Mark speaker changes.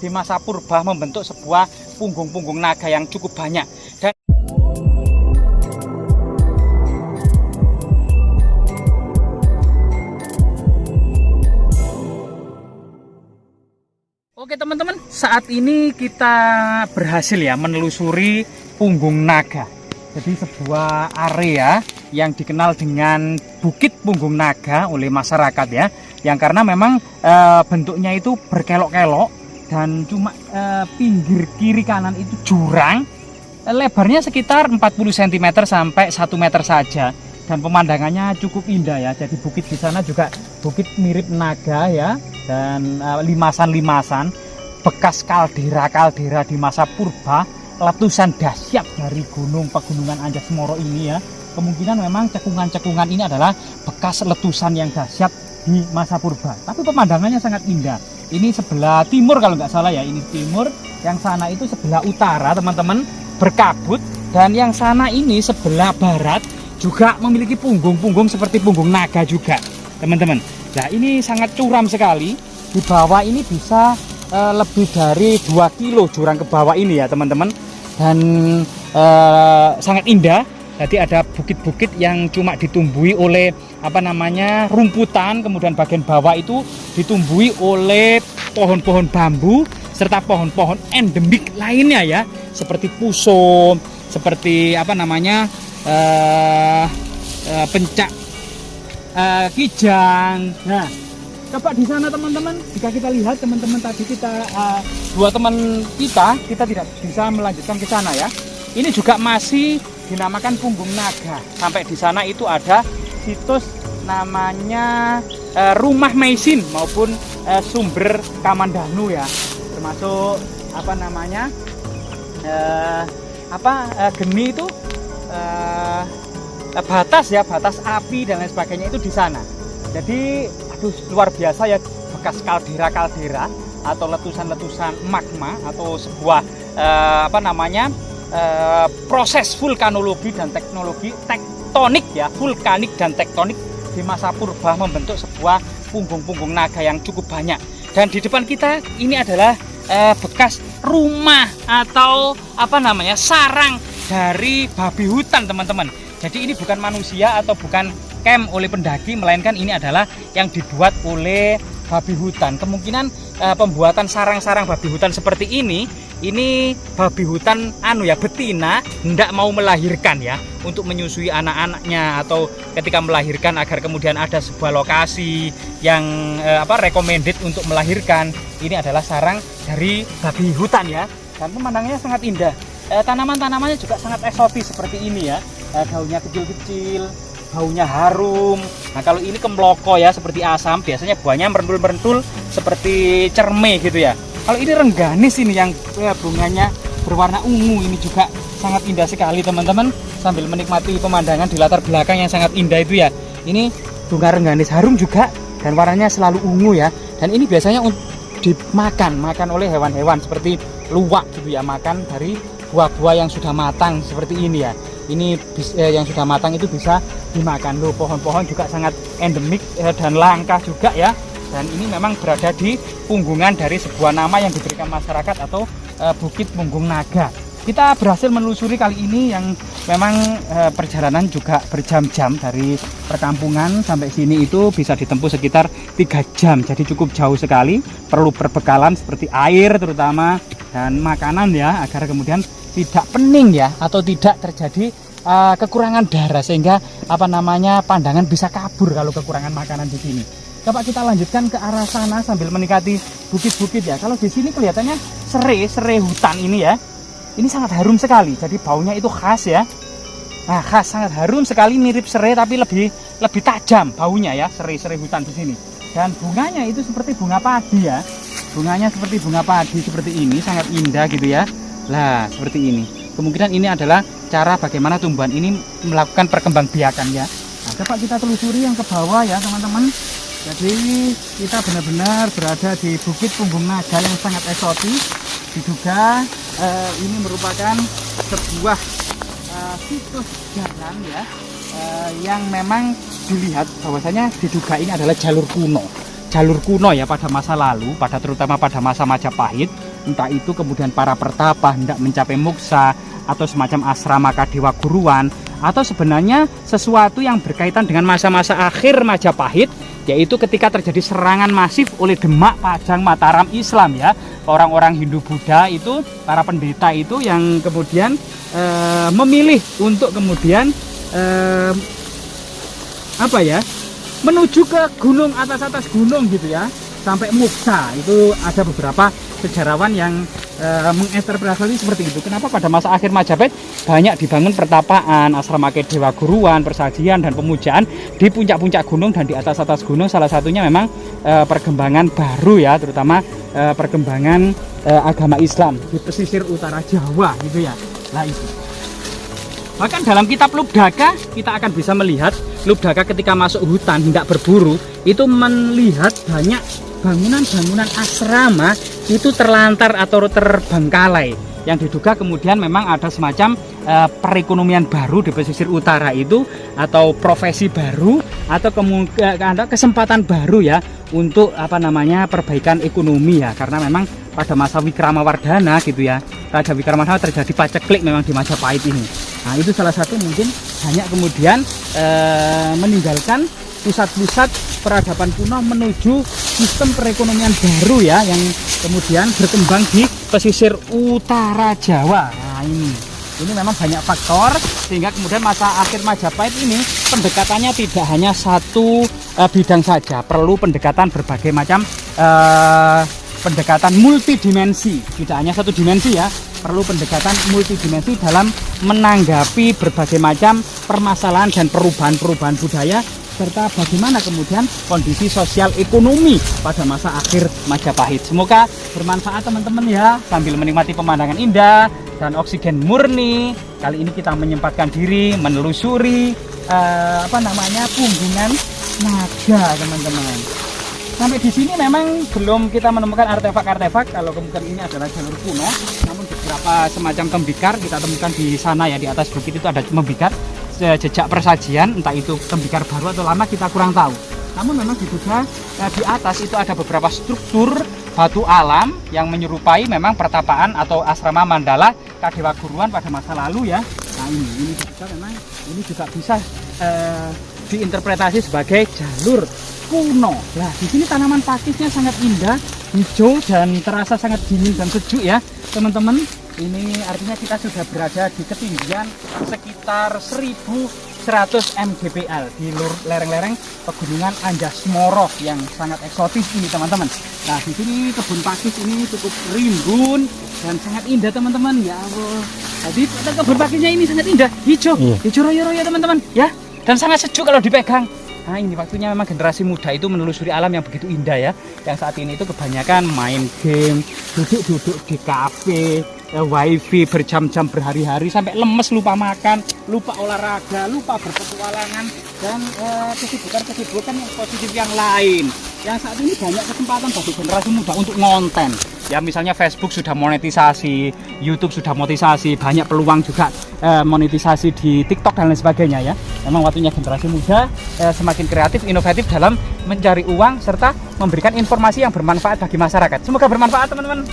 Speaker 1: di masa purba membentuk sebuah punggung-punggung naga yang cukup banyak. Dan oke teman-teman, saat ini kita berhasil ya menelusuri punggung naga. Jadi sebuah area yang dikenal dengan Bukit Punggung Naga oleh masyarakat ya. Yang karena memang bentuknya itu berkelok-kelok dan cuma pinggir kiri kanan itu jurang. Lebarnya sekitar 40 cm sampai 1 meter saja. Dan pemandangannya cukup indah ya. Jadi bukit di sana juga bukit mirip naga ya. Dan limasan-limasan bekas kaldera-kaldera di masa purba, letusan dahsyat dari pegunungan Anjasmara ini ya. Kemungkinan memang cekungan-cekungan ini adalah bekas letusan yang dahsyat di masa purba. Tapi pemandangannya sangat indah. Ini sebelah timur kalau nggak salah ya, ini timur. Yang sana itu sebelah utara teman-teman, berkabut. Dan yang sana ini sebelah barat juga memiliki punggung-punggung seperti punggung naga juga teman-teman. Nah ini sangat curam sekali. Di bawah ini bisa lebih dari 2 kilo jurang ke bawah ini ya teman-teman. Dan sangat indah. Jadi ada bukit-bukit yang cuma ditumbuhi oleh rumputan, kemudian bagian bawah itu ditumbuhi oleh pohon-pohon bambu serta pohon-pohon endemik lainnya ya, seperti puso, seperti pencak kijang. Nah, coba di sana teman-teman, jika kita lihat teman-teman tadi dua teman kita tidak bisa melanjutkan ke sana ya. Ini juga masih dinamakan Punggung Naga. Sampai di sana itu ada situs namanya Rumah Maisin maupun Sumber Kamandanu ya. Termasuk geni itu batas api dan lain sebagainya itu di sana. Jadi luar biasa ya, bekas kaldera-kaldera atau letusan-letusan magma atau sebuah proses vulkanologi dan teknologi tektonik ya, vulkanik dan tektonik di masa purba membentuk sebuah punggung-punggung naga yang cukup banyak. Dan di depan kita ini adalah bekas rumah atau sarang dari babi hutan teman-teman. Jadi ini bukan manusia atau bukan camp oleh pendaki, melainkan ini adalah yang dibuat oleh babi hutan. Kemungkinan pembuatan sarang-sarang babi hutan seperti ini babi hutan betina hendak mau melahirkan ya, untuk menyusui anak-anaknya atau ketika melahirkan agar kemudian ada sebuah lokasi yang recommended untuk melahirkan. Ini adalah sarang dari babi hutan ya, dan pemandangannya sangat indah. Tanaman-tanamannya juga sangat eksotis seperti ini ya. Daunnya kecil-kecil, baunya harum. Nah kalau ini kemloko ya, seperti asam, biasanya buahnya merentul-merentul seperti cerme gitu ya. Kalau ini rengganis ini yang bunganya berwarna ungu, ini juga sangat indah sekali teman-teman. Sambil menikmati pemandangan di latar belakang yang sangat indah itu ya. Ini bunga rengganis harum juga dan warnanya selalu ungu ya. Dan ini biasanya dimakan oleh hewan-hewan seperti luwak gitu ya, makan dari buah-buah yang sudah matang seperti ini ya. Ini yang sudah matang itu bisa dimakan. Loh, pohon-pohon juga sangat endemik dan langka juga ya. Dan ini memang berada di punggungan dari sebuah nama yang diberikan masyarakat atau Bukit Punggung Naga. Kita berhasil menelusuri kali ini yang memang perjalanan juga berjam-jam. Dari perkampungan sampai sini itu bisa ditempuh sekitar 3 jam. Jadi cukup jauh sekali. Perlu perbekalan seperti air terutama dan makanan ya, agar kemudian tidak pening ya, atau tidak terjadi kekurangan darah, sehingga pandangan bisa kabur kalau kekurangan makanan di sini. Coba kita lanjutkan ke arah sana sambil menikmati bukit-bukit ya. Kalau di sini kelihatannya serai hutan ini ya. Ini sangat harum sekali. Jadi baunya itu khas ya. Nah, khas, sangat harum sekali, mirip serai tapi lebih tajam baunya ya, serai hutan di sini. Dan bunganya itu seperti bunga padi ya. Bunganya seperti bunga padi seperti ini, sangat indah gitu ya. Lah, seperti ini. Kemungkinan ini adalah cara bagaimana tumbuhan ini melakukan perkembangbiakan ya. Nah, coba kita telusuri yang ke bawah ya, teman-teman. Jadi kita benar-benar berada di Bukit Punggung Naga yang sangat eksotis. Diduga ini merupakan sebuah situs jalan ya, yang memang dilihat bahwasanya diduga ini adalah jalur kuno ya pada masa lalu, terutama pada masa Majapahit. entah itu kemudian para pertapa hendak mencapai moksa atau semacam asrama kadewa guruan, atau sebenarnya sesuatu yang berkaitan dengan masa-masa akhir Majapahit, yaitu ketika terjadi serangan masif oleh Demak, Pajang, Mataram Islam ya. Orang-orang Hindu Buddha itu, para pendeta itu yang kemudian memilih untuk kemudian menuju ke gunung, atas gunung gitu ya, sampai moksa. Itu ada beberapa sejarawan yang menginterpretasi seperti itu. Kenapa pada masa akhir Majapahit banyak dibangun pertapaan, asrama kedewa guruan, persajian dan pemujaan di puncak-puncak gunung dan di atas gunung. Salah satunya memang perkembangan baru ya, terutama perkembangan agama Islam di pesisir utara Jawa gitu ya. Nah itu. Bahkan dalam kitab Lubdaka kita akan bisa melihat Lubdaka ketika masuk hutan hendak berburu itu melihat banyak bangunan-bangunan asrama itu terlantar atau terbengkalai, yang diduga kemudian memang ada semacam perekonomian baru di pesisir utara itu, atau profesi baru, atau ada kesempatan baru ya untuk perbaikan ekonomi ya, karena memang pada masa Wikramawardhana gitu ya, Raja Wikramawardhana terjadi paceklik memang di Majapahit ini. Nah itu salah satu mungkin banyak kemudian meninggalkan pusat-pusat peradaban kuno menuju sistem perekonomian baru ya, yang kemudian berkembang di pesisir utara Jawa. Nah ini memang banyak faktor sehingga kemudian masa akhir Majapahit ini pendekatannya tidak hanya satu bidang saja, perlu pendekatan berbagai macam pendekatan multidimensi, tidak hanya satu dimensi ya, perlu pendekatan multidimensi dalam menanggapi berbagai macam permasalahan dan perubahan-perubahan budaya, serta bagaimana kemudian kondisi sosial ekonomi pada masa akhir Majapahit. Semoga bermanfaat teman-teman ya, sambil menikmati pemandangan indah dan oksigen murni. Kali ini kita menyempatkan diri menelusuri Punggungan Naga teman-teman. Sampai di sini memang belum kita menemukan artefak-artefak, kalau kemudian ini adalah jalur kuno, namun beberapa semacam tembikar kita temukan di sana ya, di atas bukit itu ada tembikar jejak persajian, entah itu tembikar baru atau lama kita kurang tahu. Namun memang diduga di atas itu ada beberapa struktur batu alam yang menyerupai memang pertapaan atau asrama mandala kadewa guruan pada masa lalu ya. Nah ini juga memang ini juga bisa diinterpretasi sebagai jalur kuno. Nah di sini tanaman pakisnya sangat indah, hijau dan terasa sangat dingin dan sejuk ya teman-teman. Ini artinya kita sudah berada di ketinggian sekitar 1100 mdpl di lereng-lereng pegunungan Anjasmoro yang sangat eksotis ini teman-teman. Nah di sini kebun pakis ini cukup rimbun dan sangat indah teman-teman ya Allah. Jadi kebun pakisnya ini sangat indah, hijau, hijau royo-royo teman-teman ya, dan sangat sejuk kalau dipegang. Nah ini waktunya memang generasi muda itu menelusuri alam yang begitu indah ya, yang saat ini itu kebanyakan main game, duduk-duduk di kafe, wifi berjam-jam berhari-hari sampai lemes, lupa makan, lupa olahraga, lupa berpetualangan, dan kesibukan-kesibukan yang positif yang lain. Yang saat ini banyak kesempatan bagi generasi muda untuk ngonten. Ya misalnya Facebook sudah monetisasi, YouTube sudah monetisasi, banyak peluang juga monetisasi di TikTok dan lain sebagainya ya. Memang waktunya generasi muda semakin kreatif, inovatif dalam mencari uang serta memberikan informasi yang bermanfaat bagi masyarakat. Semoga bermanfaat teman-teman.